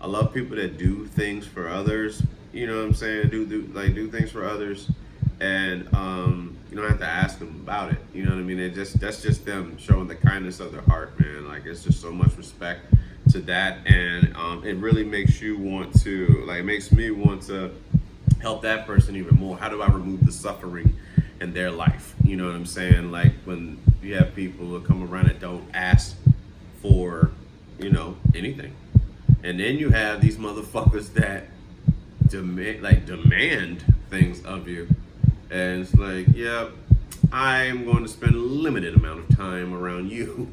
I love people that do things for others. You know what I'm saying? Do things for others, and you don't have to ask them about it. You know what I mean? That's just them showing the kindness of their heart, man. Like it's just so much respect to that, and it really makes you want to like makes me want to help that person even more. How do I remove the suffering in their life? You know what I'm saying? Like when you have people who come around and don't ask for, anything. And then you have these motherfuckers that demand things of you. And it's like, yeah, I am going to spend a limited amount of time around you.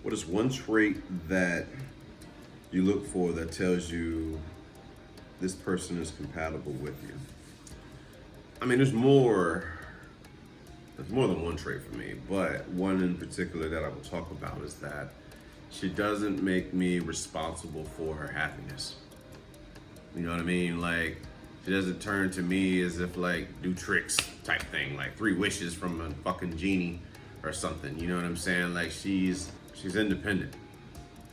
What is one trait that you look for that tells you this person is compatible with you? I mean, there's more than one trait for me, but one in particular that I will talk about is that she doesn't make me responsible for her happiness. You know what I mean? Like, she doesn't turn to me as if like do tricks type thing, like 3 wishes from a fucking genie or something. You know what I'm saying? Like she's independent.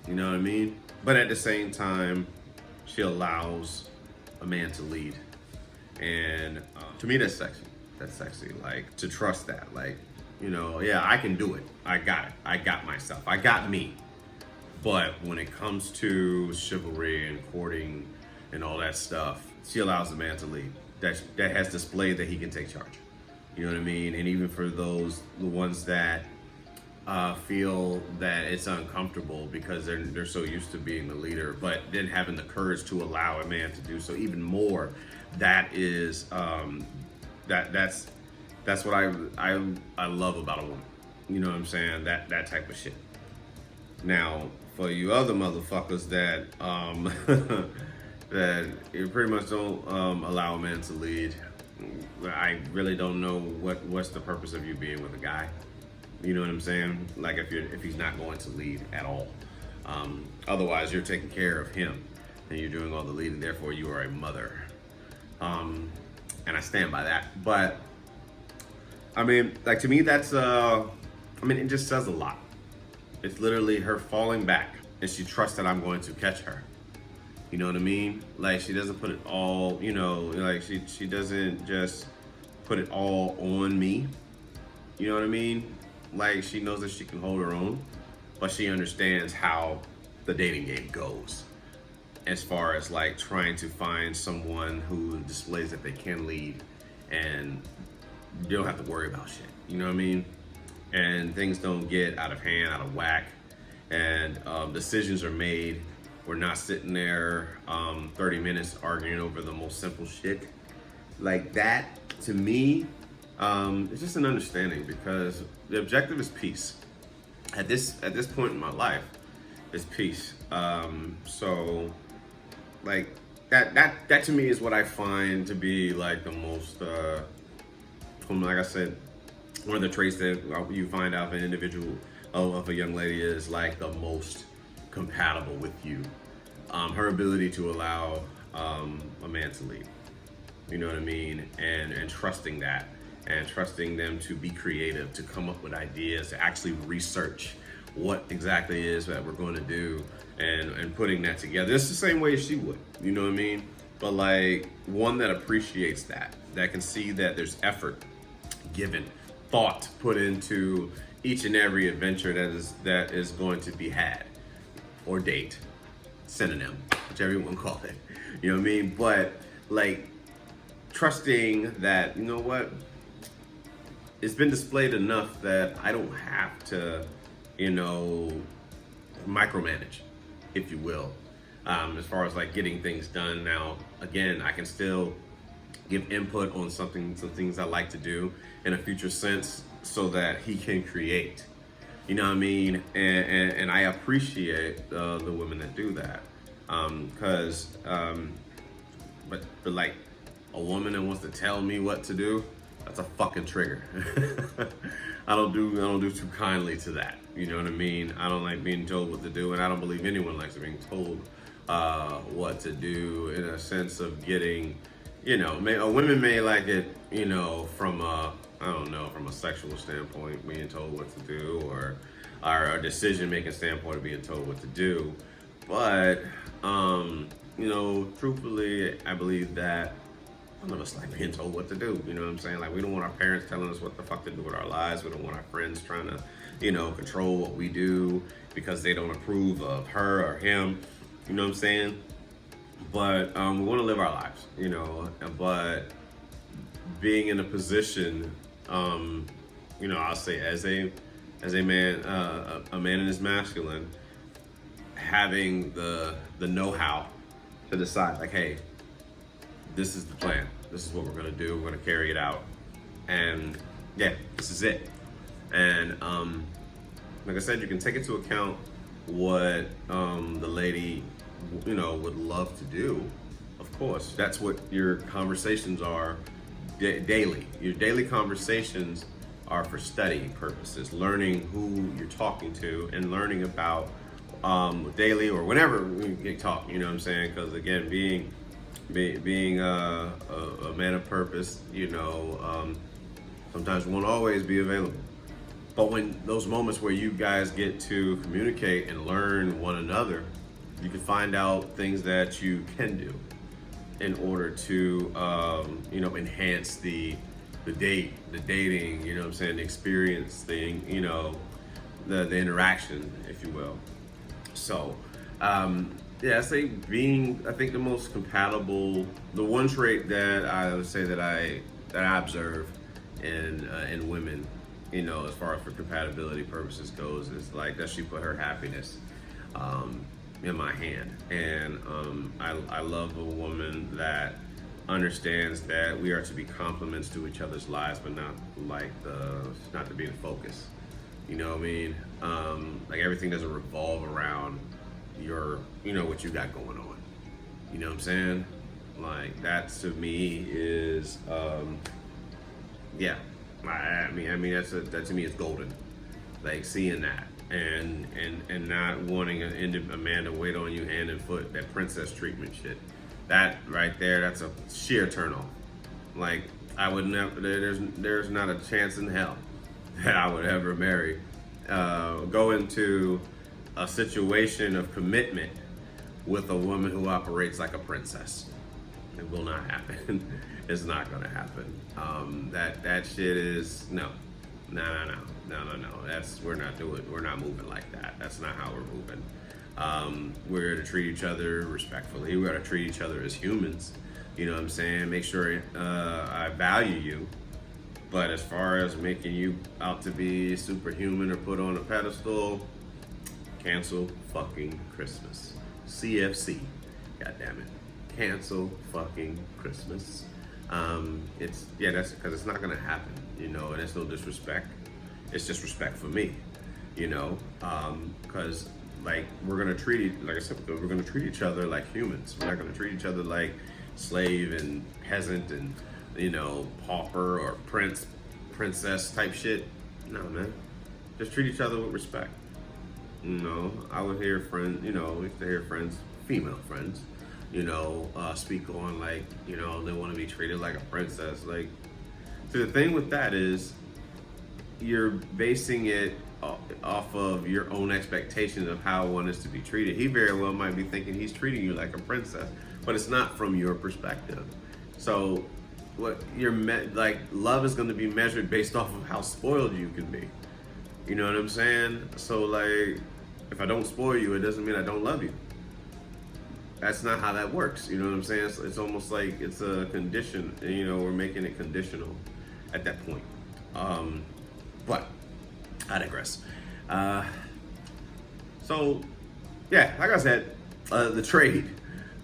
You know what I mean? But at the same time, she allows a man to lead. And to me, that's sexy. That's sexy. Like to trust that. Like, yeah, I can do it. I got it. I got myself. I got me. But when it comes to chivalry and courting and all that stuff, she allows the man to lead. That has displayed that he can take charge. You know what I mean? And even for the ones that feel that it's uncomfortable because they're so used to being the leader, but then having the courage to allow a man to do so even more, that is that's what I love about a woman. You know what I'm saying? That type of shit. Now, for you other motherfuckers that that you pretty much don't allow a man to lead, I really don't know what's the purpose of you being with a guy. You know what I'm saying? Like if he's not going to lead at all. Otherwise, you're taking care of him and you're doing all the leading. Therefore, you are a mother. And I stand by that. But I mean, like to me, that's it just says a lot. It's literally her falling back, and she trusts that I'm going to catch her. You know what I mean? Like she doesn't put it all. Like she doesn't just put it all on me. You know what I mean? Like she knows that she can hold her own, but she understands how the dating game goes as far as like trying to find someone who displays that they can lead and you don't have to worry about shit. You know what I mean? And things don't get out of hand, out of whack, and decisions are made. We're not sitting there 30 minutes arguing over the most simple shit. Like that, to me, it's just an understanding because the objective is peace. At this point in my life, it's peace. So, like that to me is what I find to be like the most, like I said, one of the traits that you find out of an individual, of a young lady, is like the most compatible with you. Her ability to allow a man to lead. You know what I mean? And trusting that. And trusting them to be creative, to come up with ideas, to actually research what exactly it is that we're going to do, and putting that together. It's the same way she would, you know what I mean? But like one that appreciates that can see that there's effort given, thought put into each and every adventure that is going to be had, or date, synonym, whichever you want to call it. You know what I mean? But like trusting that, you know what? It's been displayed enough that I don't have to, micromanage, if you will, as far as like getting things done. Now, again, I can still give input on some things I like to do in a future sense so that he can create. You know what I mean? And I appreciate the women that do that. But like a woman that wants to tell me what to do, that's a fucking trigger. I don't do too kindly to that. You know what I mean? I don't like being told what to do, and I don't believe anyone likes being told what to do, in a sense of getting, women may like it, from from a sexual standpoint, being told what to do, or a decision-making standpoint of being told what to do. But, truthfully, I believe that none of us like being told what to do. You know what I'm saying? Like, we don't want our parents telling us what the fuck to do with our lives. We don't want our friends trying to, control what we do because they don't approve of her or him. You know what I'm saying? But we want to live our lives, but being in a position, I'll say as a man, a man in his masculine, having the know-how to decide, like, hey, this is the plan. This is what we're gonna do. We're gonna carry it out, and yeah, this is it. And like I said, you can take into account what the lady, would love to do. Of course, that's what your conversations are daily. Your daily conversations are for study purposes, learning who you're talking to and learning about daily or whenever we get talk. You know what I'm saying? Because again, being a man of purpose, sometimes won't always be available. But when those moments where you guys get to communicate and learn one another, you can find out things that you can do in order to, enhance the dating, the experience thing, the interaction, if you will. So, I say I think the most compatible, the one trait that I would say that I observe in women, as far as for compatibility purposes goes, is like that she put her happiness in my hand. And I love a woman that understands that we are to be complements to each other's lives, but not to be the focus. You know what I mean? Like, everything doesn't revolve around what you got going on. You know what I'm saying? Like, that to me is, that to me is golden. Like, seeing that and not wanting a man to wait on you hand and foot, that princess treatment shit. That right there, that's a sheer turn off. Like, I would never, there's not a chance in hell that I would ever go into a situation of commitment with a woman who operates like a princess. It will not happen. It's not gonna happen. That shit is no. We're not moving like that. That's not how we're moving. We're to treat each other respectfully. We're to treat each other as humans. You know what I'm saying? Make sure I value you. But as far as making you out to be superhuman or put on a pedestal, cancel fucking Christmas. CFC. God damn it. Cancel fucking Christmas. That's because it's not gonna happen, and it's no disrespect. It's just respect for me, because we're gonna we're gonna treat each other like humans. We're not gonna treat each other like slave and peasant and pauper or princess type shit. No, man. Just treat each other with respect. I would hear friends, we used to hear friends, female friends, speak on they want to be treated like a princess. Like, so the thing with that is you're basing it off of your own expectations of how one is to be treated. He very well might be thinking he's treating you like a princess, but it's not from your perspective. So what love is going to be measured based off of how spoiled you can be. You know what I'm saying? So if I don't spoil you, it doesn't mean I don't love you. That's not how that works. You know what I'm saying? It's almost like it's a condition. We're making it conditional at that point. But I digress. So yeah, like I said, the trait.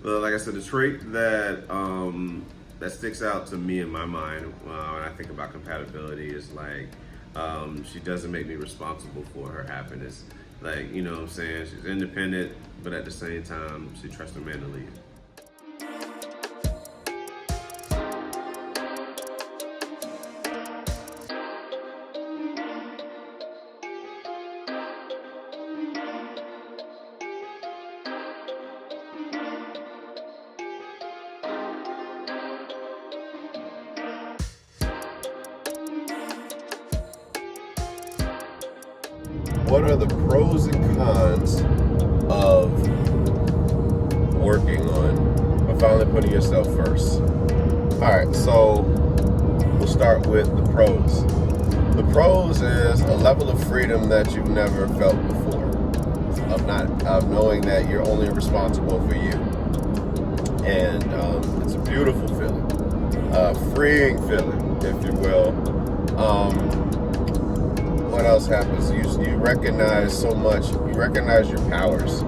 The trait that sticks out to me in my mind when I think about compatibility is She doesn't make me responsible for her happiness. Like, you know what I'm saying? She's independent, but at the same time, she trusts a man to lead. What are the pros and cons of working on finally putting yourself first? Alright, so we'll start with the pros. The pros is a level of freedom that you've never felt before. Of knowing that you're only responsible for you. And it's a beautiful feeling. Freeing feeling, if you will. What else happens? You recognize so much. You recognize your powers.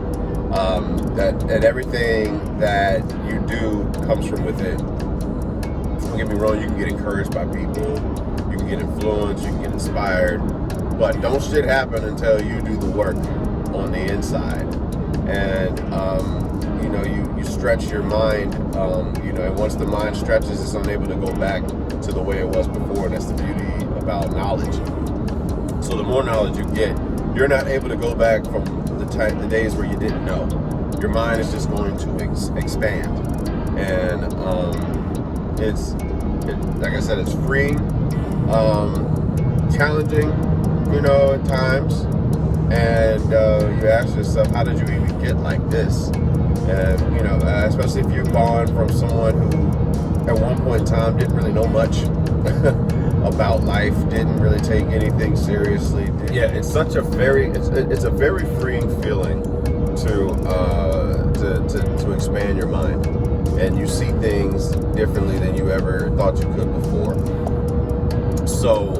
That everything that you do comes from within. Don't get me wrong. You can get encouraged by people. You can get influenced. You can get inspired. But don't shit happen until you do the work on the inside. And you stretch your mind. And once the mind stretches, it's unable to go back to the way it was before. And that's the beauty about knowledge. So the more knowledge you get, you're not able to go back from the days where you didn't know. Your mind is just going to expand, and like I said, it's freeing, challenging, at times, and you ask yourself, how did you even get like this? And especially if you're gone from someone who, at one point in time, didn't really know much about life, didn't really take anything seriously. It's such a it's a very freeing feeling to expand your mind, and you see things differently than you ever thought you could before. So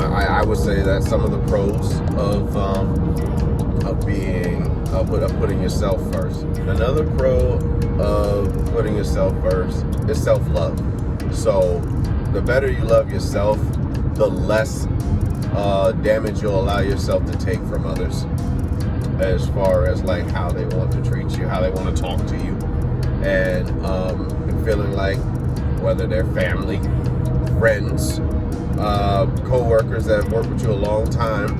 I would say that some of the pros of putting yourself first. Another pro of putting yourself first is self-love. So the better you love yourself, the less damage you'll allow yourself to take from others, as far as like how they want to treat you, how they want to talk to you, and feeling like whether they're family, friends, co-workers that have worked with you a long time,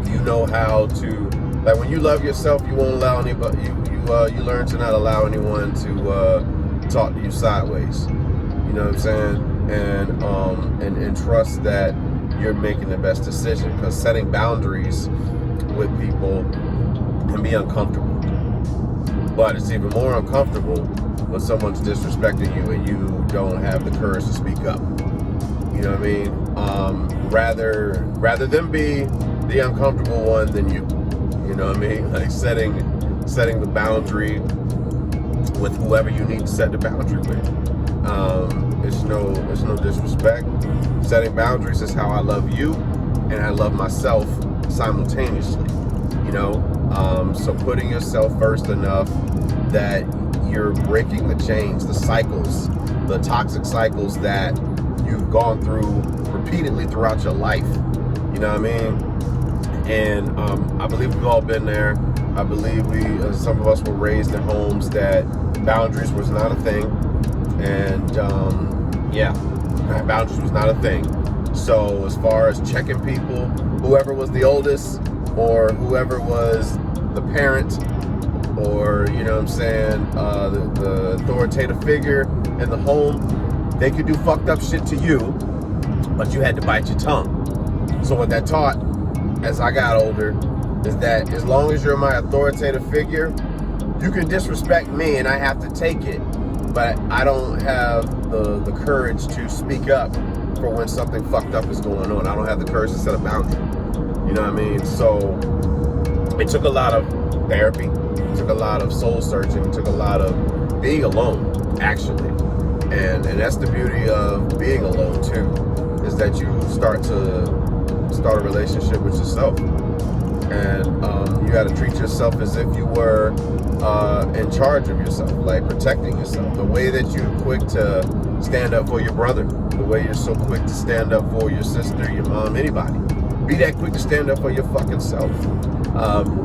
you know how to, like, when you love yourself, you won't allow anybody, you learn to not allow anyone to talk to you sideways. You know what I'm saying? And trust that you're making the best decision, because setting boundaries with people can be uncomfortable. But it's even more uncomfortable when someone's disrespecting you and you don't have the courage to speak up. You know what I mean? Rather than be the uncomfortable one than you. You know what I mean? Like setting the boundary with whoever you need to set the boundary with. It's no disrespect. Setting boundaries is how I love you and I love myself simultaneously. So putting yourself first enough that you're breaking the chains, the cycles, the toxic cycles that you've gone through repeatedly throughout your life. You know what I mean? And I believe we've all been there. I believe some of us were raised in homes that boundaries was not a thing. And boundaries was not a thing. So as far as checking people, whoever was the oldest or whoever was the parent, or the authoritative figure in the home, they could do fucked up shit to you, but you had to bite your tongue. So what that taught as I got older is that as long as you're my authoritative figure, you can disrespect me and I have to take it, but I don't have the courage to speak up for when something fucked up is going on. I don't have the courage to set a boundary. You know what I mean? So it took a lot of therapy, it took a lot of soul searching, it took a lot of being alone, actually. And that's the beauty of being alone too, is that you start a relationship with yourself. And you got to treat yourself as if you were in charge of yourself, like protecting yourself. The way that you're quick to stand up for your brother, the way you're so quick to stand up for your sister, your mom, anybody. Be that quick to stand up for your fucking self.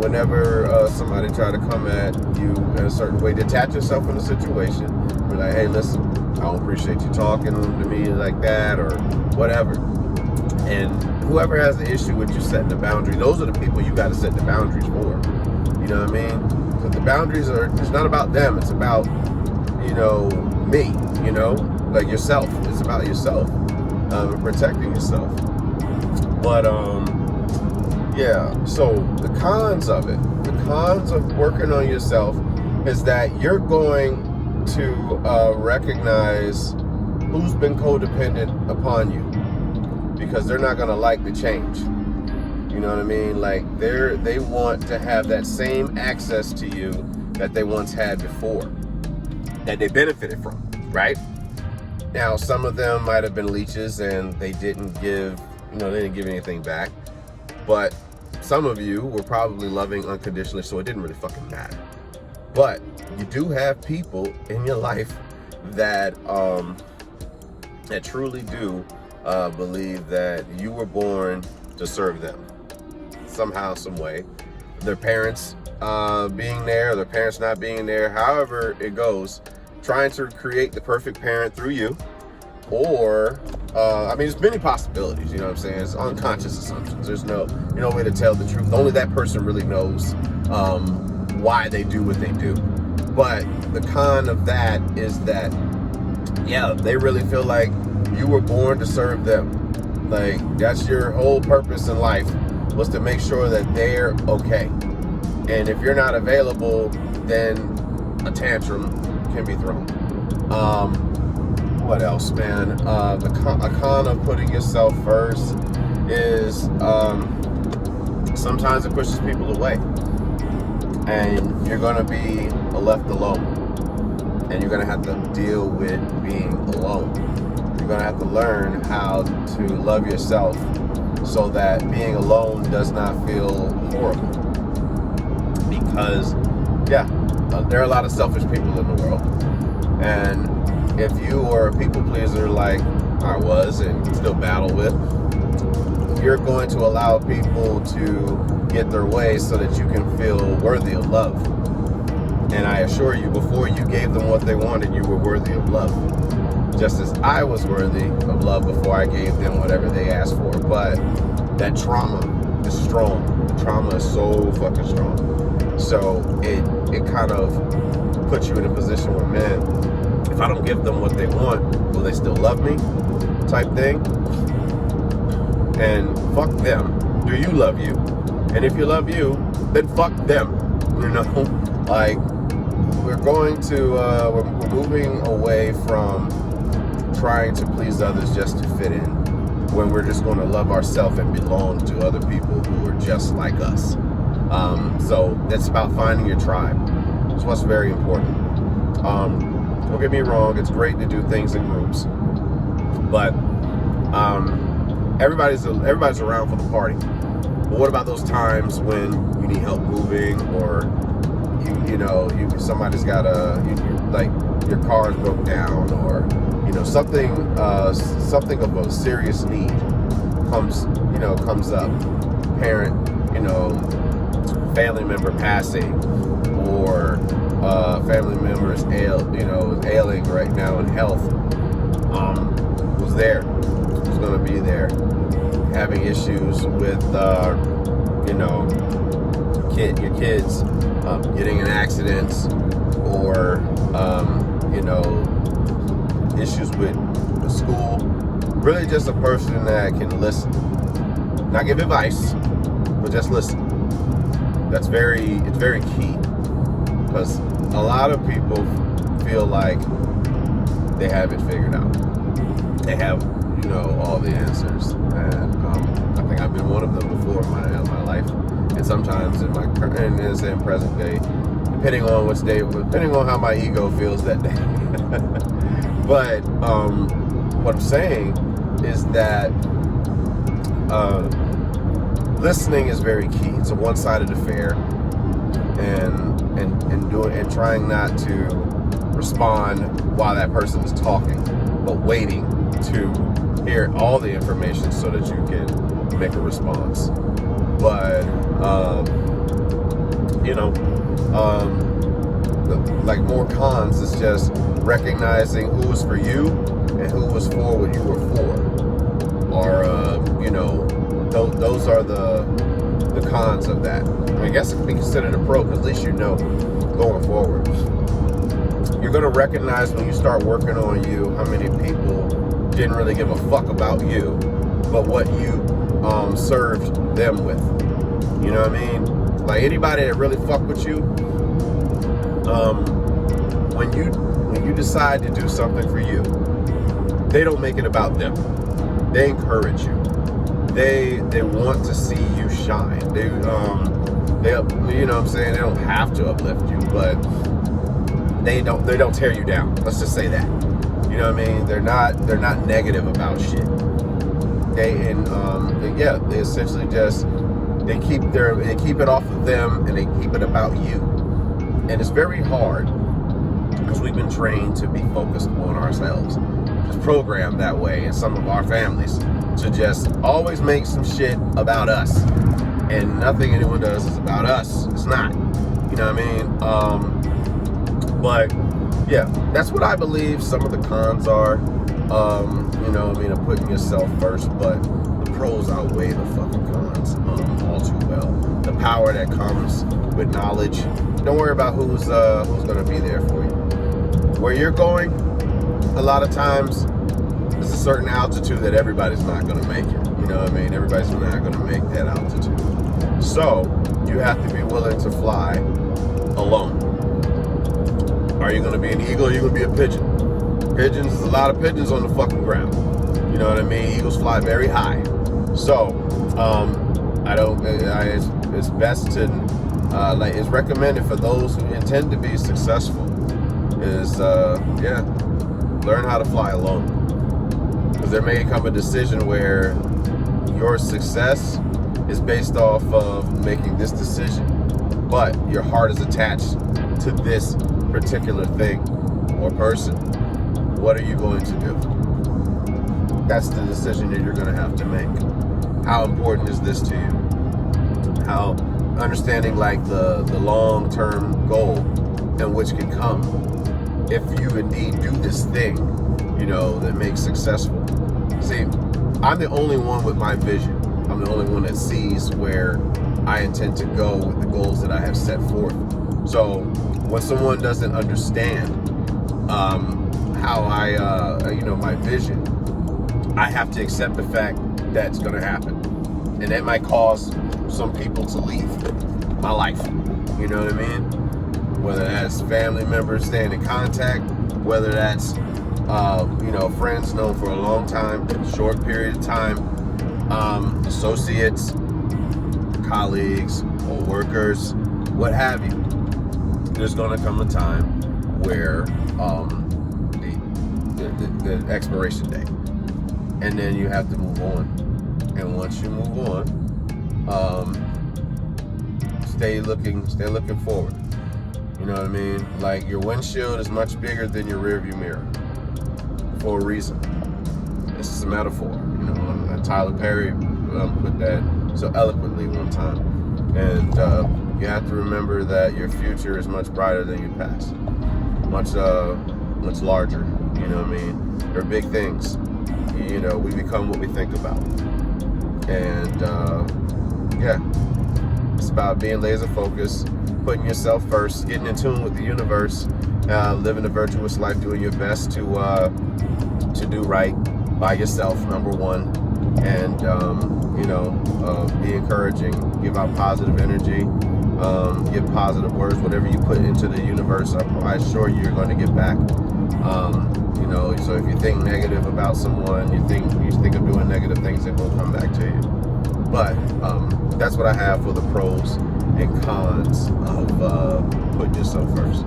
Whenever somebody try to come at you in a certain way, detach yourself from the situation. Be like, hey, listen, I don't appreciate you talking to me like that or whatever. And whoever has the issue with you setting the boundary, those are the people you got to set the boundaries for. You know what I mean? Because the boundaries it's not about them. It's about, me, like yourself. It's about yourself, and protecting yourself. But, yeah, so the cons of working on yourself is that you're going to recognize who's been codependent upon you, because they're not going to like the change. You know what I mean? Like they want to have that same access to you that they once had before, that they benefited from, right? Now, some of them might have been leeches and they didn't give anything back. But some of you were probably loving unconditionally, so it didn't really fucking matter. But you do have people in your life that that truly do believe that you were born to serve them somehow, some way. Their parents being there, their parents not being there, however it goes, trying to create the perfect parent through you. Or, there's many possibilities, you know what I'm saying? It's unconscious assumptions. There's no way to tell the truth. Only that person really knows why they do what they do. But the con of that is that, yeah, they really feel like you were born to serve them. Like, that's your whole purpose in life, was to make sure that they're okay. And if you're not available, then a tantrum can be thrown. What else, man? A con of putting yourself first is sometimes it pushes people away, and you're gonna be left alone, and you're gonna have to deal with being alone. You're gonna have to learn how to love yourself so that being alone does not feel horrible. Because, yeah, there are a lot of selfish people in the world, and if you are a people pleaser like I was and still battle with, you're going to allow people to get their way so that you can feel worthy of love. And I assure you, before you gave them what they wanted, you were worthy of love. Just as I was worthy of love before I gave them whatever they asked for. But that trauma is strong. The trauma is so fucking strong. So it kind of puts you in a position where, man, if I don't give them what they want, will they still love me? Type thing. And fuck them. Do you love you? And if you love you, then fuck them. Like, we're moving away from trying to please others just to fit in, when we're just going to love ourselves and belong to other people who are just like us. So it's about finding your tribe. That's what's very important. Don't get me wrong, it's great to do things in groups, but everybody's around for the party. But what about those times when you need help moving, or somebody's got like your car's broke down, or something of a serious need comes up, parent, family member passing, or family member is ailing right now in health, who's there, who's going to be there, having issues with your kids getting in accidents, or issues with the school. Really just a person that can listen, not give advice, but just listen. It's very key, because a lot of people feel like they have it figured out. They have, all the answers. And I think I've been one of them before in my life. And sometimes in present day, depending on how my ego feels that day. But what I'm saying is that listening is very key. It's a one-sided affair, and trying not to respond while that person is talking, but waiting to hear all the information so that you can make a response. But like more cons is just recognizing who was for you and who was for what you were for, or those are the cons of that. I guess it can be considered a pro because at least you know going forward. You're going to recognize when you start working on you how many people didn't really give a fuck about you, but what you served them with. You know what I mean? Like anybody that really fuck with you, when you decide to do something for you, they don't make it about them. They encourage you. They want to see you shine. They you know what I'm saying? They don't have to uplift you, but they don't tear you down. Let's just say that. You know what I mean? They're not negative about shit. They essentially just they keep it off of them and they keep it about you. And it's very hard because we've been trained to be focused on ourselves. Just programmed that way in some of our families to just always make some shit about us. And nothing anyone does is about us. It's not. You know what I mean? But yeah, that's what I believe some of the cons are. Of putting yourself first, but the pros outweigh the fucking cons all too well. The power that comes with knowledge. Don't worry about who's gonna be there for you. Where you're going, a lot of times there's a certain altitude that everybody's not gonna make it. You know what I mean? Everybody's not gonna make that altitude. So you have to be willing to fly alone. Are you gonna be an eagle or are you gonna be a pigeon? Pigeons, there's a lot of pigeons on the fucking ground. You know what I mean? Eagles fly very high. So, it's best to, it's recommended for those who intend to be successful is, learn how to fly alone. Because there may come a decision where your success is based off of making this decision, but your heart is attached to this particular thing or person. What are you going to do? That's the decision that you're going to have to make. How important is this to you? How understanding like the long-term goal and which can come if you indeed do this thing, that makes successful. See, I'm the only one with my vision. I'm the only one that sees where I intend to go with the goals that I have set forth. So when someone doesn't understand how my vision, I have to accept the fact that's going to happen. And that might cause some people to leave my life. You know what I mean? Whether that's family members staying in contact, whether that's, friends known for a long time, short period of time, associates, colleagues, co-workers, what have you. There's going to come a time where the expiration date, and then you have to move on. And once you move on, stay looking forward. You know what I mean? Like your windshield is much bigger than your rearview mirror for a reason. This is a metaphor. Tyler Perry put that so eloquently one time. And you have to remember that your future is much brighter than your past. Much larger. You know what I mean? They're big things. We become what we think about. And it's about being laser focused, putting yourself first, getting in tune with the universe, living a virtuous life, doing your best to do right by yourself, number one, and be encouraging, give out positive energy, give positive words. Whatever you put into the universe, I assure you, you're going to get back. So if you think negative about someone, you think of doing negative things, it will come back to you. But that's what I have for the pros and cons of putting yourself first.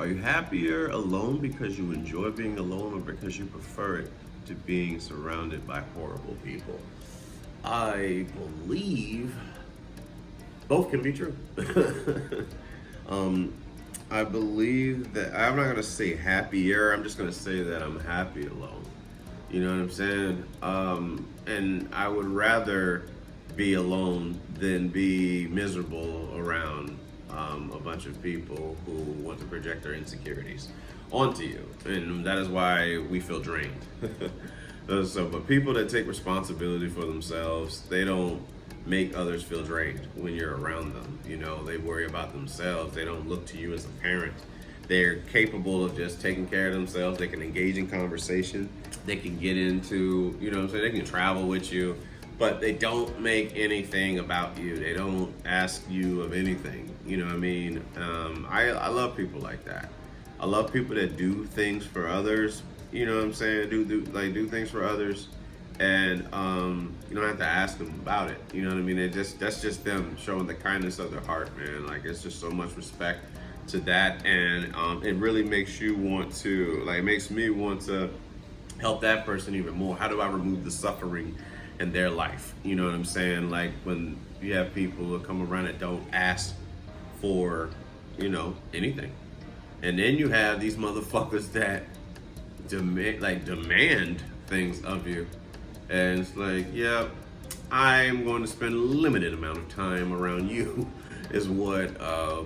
Are you happier alone because you enjoy being alone, or because you prefer it to being surrounded by horrible people? I believe both can be true. um, I believe that I'm not gonna say happier. I'm just gonna say that I'm happy alone. You know what I'm saying? And I would rather be alone than be miserable around a bunch of people who want to project their insecurities onto you, and that is why we feel drained. So, but people that take responsibility for themselves, they don't make others feel drained when you're around them. You know, they worry about themselves. They don't look to you as a parent. They're capable of just taking care of themselves. They can engage in conversation. They can get into, you know what I'm saying, they can travel with you, but they don't make anything about you. They don't ask you of anything. You know what I mean? I love people like that. I love people that do things for others. You know what I'm saying? Do things for others, and you don't have to ask them about it. You know what I mean? That's just them showing the kindness of their heart, man. Like, it's just so much respect to that, and it really makes you want to, like, makes me want to help that person even more. How do I remove the suffering in their life? You know what I'm saying? Like, when you have people that come around that don't ask for, you know, anything, and then you have these motherfuckers that demand things of you, and it's like, yeah, I'm going to spend a limited amount of time around you is what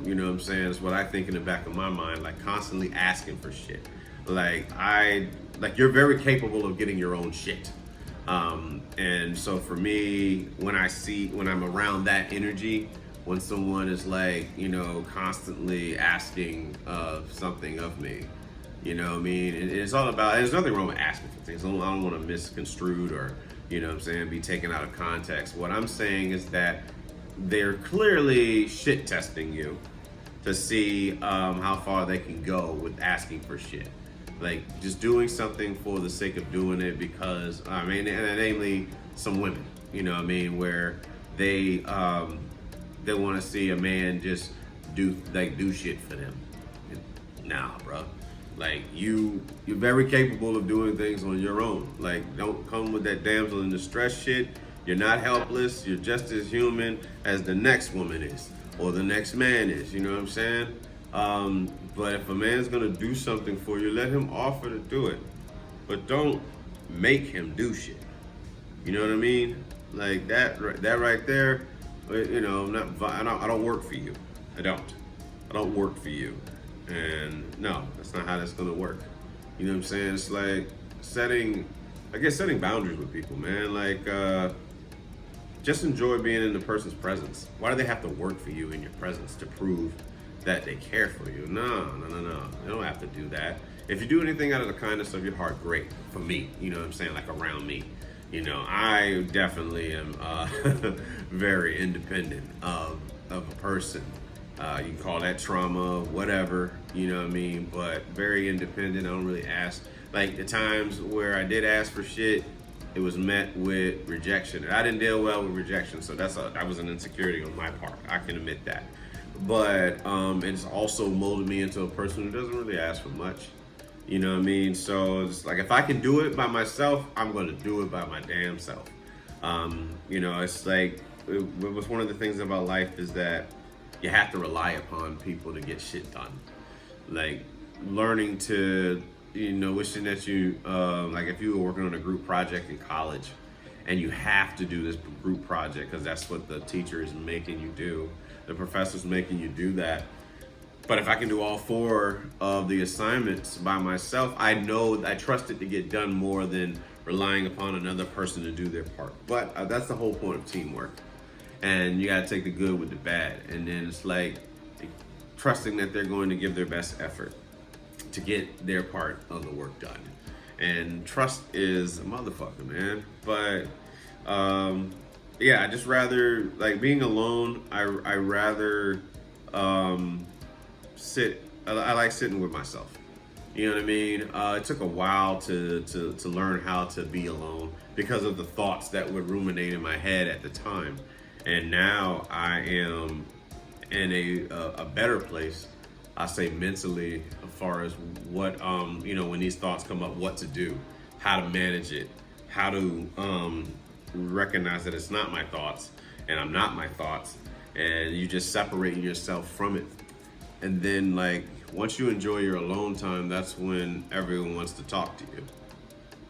you know what I'm saying, is what I think in the back of my mind, like constantly asking for shit. Like, you're very capable of getting your own shit. And so for me, when I'm around that energy, when someone is like, you know, constantly asking something of me, you know what I mean? It's all about, there's nothing wrong with asking for things. I don't want to misconstrued or, you know what I'm saying, be taken out of context. What I'm saying is that they're clearly shit testing you to see how far they can go with asking for shit. Like, just doing something for the sake of doing it, because, I mean, and namely some women, you know what I mean, where they want to see a man just do shit for them. Nah, bro. Like, you're very capable of doing things on your own. Like, don't come with that damsel in distress shit. You're not helpless. You're just as human as the next woman is, or the next man is. You know what I'm saying? But if a man's gonna do something for you, let him offer to do it. But don't make him do shit. You know what I mean? Like, that right there. You know, I don't work for you. I don't work for you. And no, that's not how that's gonna work. You know what I'm saying? It's like setting boundaries with people, man. Like, just enjoy being in the person's presence. Why do they have to work for you in your presence to prove that they care for you? No. They don't have to do that. If you do anything out of the kindness of your heart, great. For me, you know what I'm saying? Like, around me. You know, I definitely am very independent of a person. You can call that trauma, whatever, you know what I mean? But very independent. I don't really ask. Like, the times where I did ask for shit, it was met with rejection. And I didn't deal well with rejection, so that was an insecurity on my part. I can admit that. But it's also molded me into a person who doesn't really ask for much. You know what I mean? So it's like, if I can do it by myself, I'm going to do it by my damn self. You know, it's like, it was one of the things about life is that you have to rely upon people to get shit done. Like, learning to, you know, wishing that you, like, if you were working on a group project in college and you have to do this group project because that's what the teacher is making you do, the professor's making you do that. But if I can do all 4 of the assignments by myself, I know I trust it to get done more than relying upon another person to do their part. But that's the whole point of teamwork. And you gotta take the good with the bad. And then it's like trusting that they're going to give their best effort to get their part of the work done. And trust is a motherfucker, man. But yeah, I just rather, like, being alone, I rather sit. I like sitting with myself. You know what I mean? It took a while to learn how to be alone because of the thoughts that would ruminate in my head at the time. And now I am in a better place I say mentally, as far as what when these thoughts come up, what to do, how to manage it, how to recognize that it's not my thoughts and I'm not my thoughts, and you just separating yourself from it. And then, like, once you enjoy your alone time, that's when everyone wants to talk to you.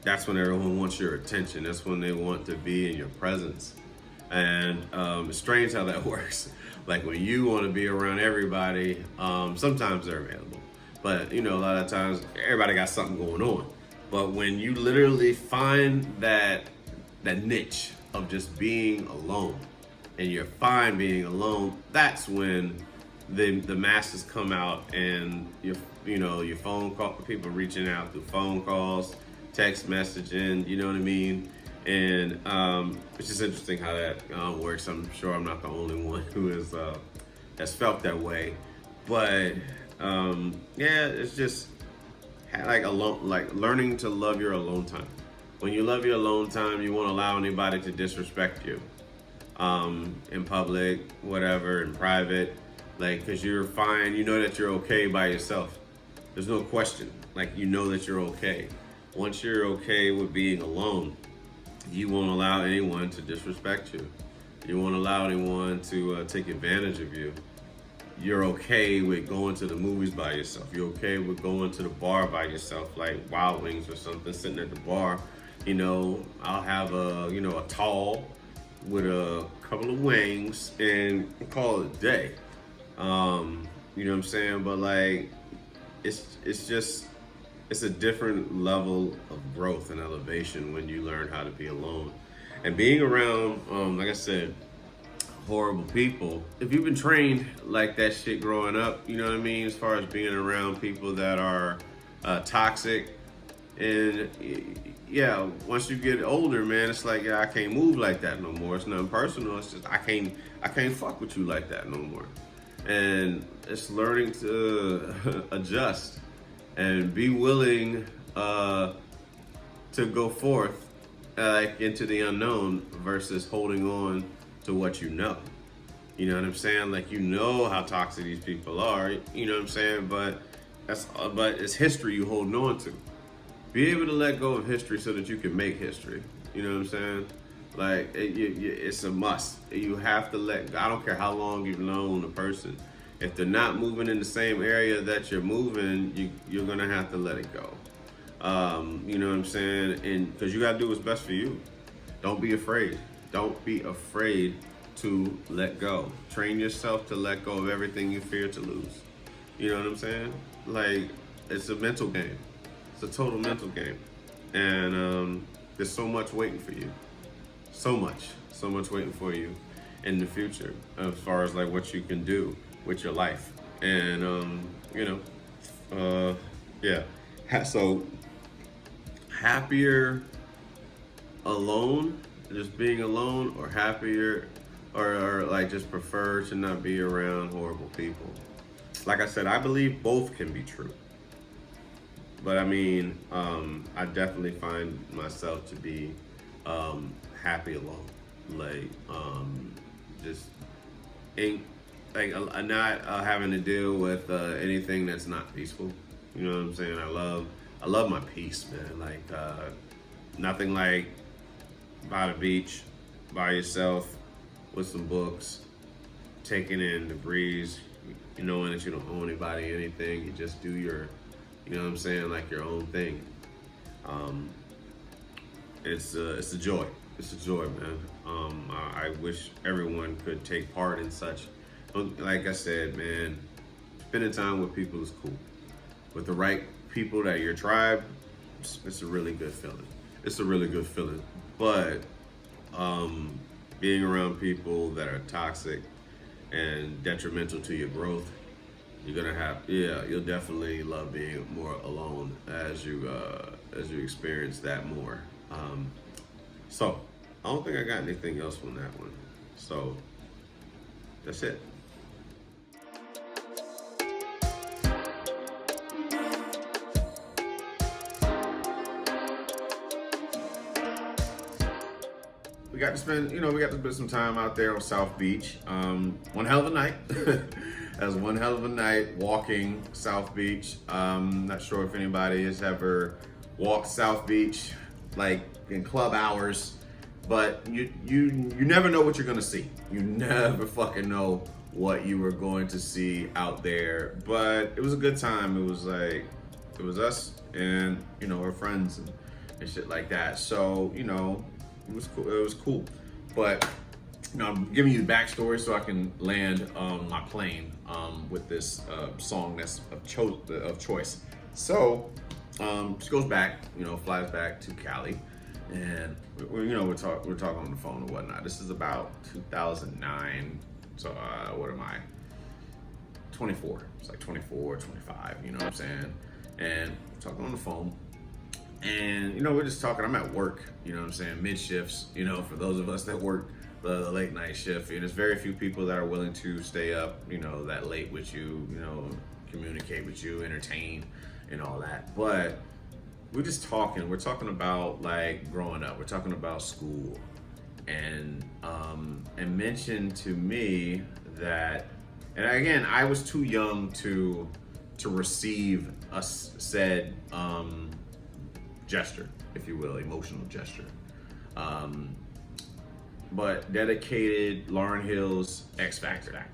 That's when everyone wants your attention. That's when they want to be in your presence. And it's strange how that works. Like, when you want to be around everybody, sometimes they're available. But, a lot of times, everybody got something going on. But when you literally find that niche of just being alone, and you're fine being alone, that's when the masses come out, and your phone call, people reaching out through phone calls, text messaging, you know what I mean? And it's just interesting how that works. I'm sure I'm not the only one who has felt that way, but it's just like learning to love your alone time. When you love your alone time, you won't allow anybody to disrespect you in public, whatever, in private, like, because you're fine. You know that you're okay by yourself. There's no question. Like, you know that you're okay. Once you're okay with being alone, you won't allow anyone to disrespect you. You won't allow anyone to take advantage of you. You're okay with going to the movies by yourself. You're okay with going to the bar by yourself, like Wild Wings or something, sitting at the bar. I'll have a tall with a couple of wings and call it a day. You know what I'm saying? But like, it's a different level of growth and elevation when you learn how to be alone. And being around, like I said, horrible people. If you've been trained like that shit growing up, you know what I mean? As far as being around people that are toxic, and yeah, once you get older, man, it's like, I can't move like that no more. It's nothing personal. It's just I can't fuck with you like that no more. And it's learning to adjust and be willing to go forth into the unknown versus holding on to what you know. You know what I'm saying? Like, how toxic these people are. You know what I'm saying? But it's history you holding on to. Be able to let go of history so that you can make history. You know what I'm saying? Like, it's a must. You have to let go. I don't care how long you've known a person. If they're not moving in the same area that you're moving, you're going to have to let it go. You know what I'm saying? And because you got to do what's best for you. Don't be afraid. Don't be afraid to let go. Train yourself to let go of everything you fear to lose. You know what I'm saying? Like, it's a mental game. It's a total mental game. And there's so much waiting for you. So much waiting for you in the future as far as like what you can do with your life. And so happier alone, just being alone, or happier or like just prefer to not be around horrible people. Like I said, I believe both can be true. But I mean, I definitely find myself to be happy alone. Like, just ain't like not having to deal with anything that's not peaceful. You know what I'm saying? I love my peace, man. Like, nothing like by the beach, by yourself, with some books, taking in the breeze, knowing that you don't owe anybody anything. You just do your, you know what I'm saying, like your own thing. It's a joy. It's a joy, man. I wish everyone could take part in such. Like I said, man, spending time with people is cool. With the right people that your tribe, it's a really good feeling. It's a really good feeling. But being around people that are toxic and detrimental to your growth, you'll definitely love being more alone as you experience that more. So I don't think I got anything else on that one. So that's it. We got to spend some time out there on South Beach. One hell of a night. That was one hell of a night walking South Beach. Not sure if anybody has ever walked South Beach like in club hours, but you never know what you're gonna see. You never fucking know what you were going to see out there. But it was a good time. It was like, it was us and, you know, our friends and shit like that. So, you know, it was cool. It was cool. But, you know, I'm giving you the backstory so I can land my plane with this song that's of choice. So, she goes back, you know, flies back to Cali, and we're talking on the phone and whatnot. This is about 2009. So what am I? 24. It's like 24, 25. You know what I'm saying? And we're talking on the phone, and you know, we're just talking. I'm at work. You know what I'm saying? Mid shifts. You know, for those of us that work the late night shift, and there's very few people that are willing to stay up, you know, that late with you. You know, communicate with you, entertain, and all that. But we're just talking. We're talking about like growing up. We're talking about school, and mentioned to me that, and again, I was too young to receive a said gesture, if you will, emotional gesture. But dedicated Lauryn Hill's X Factor.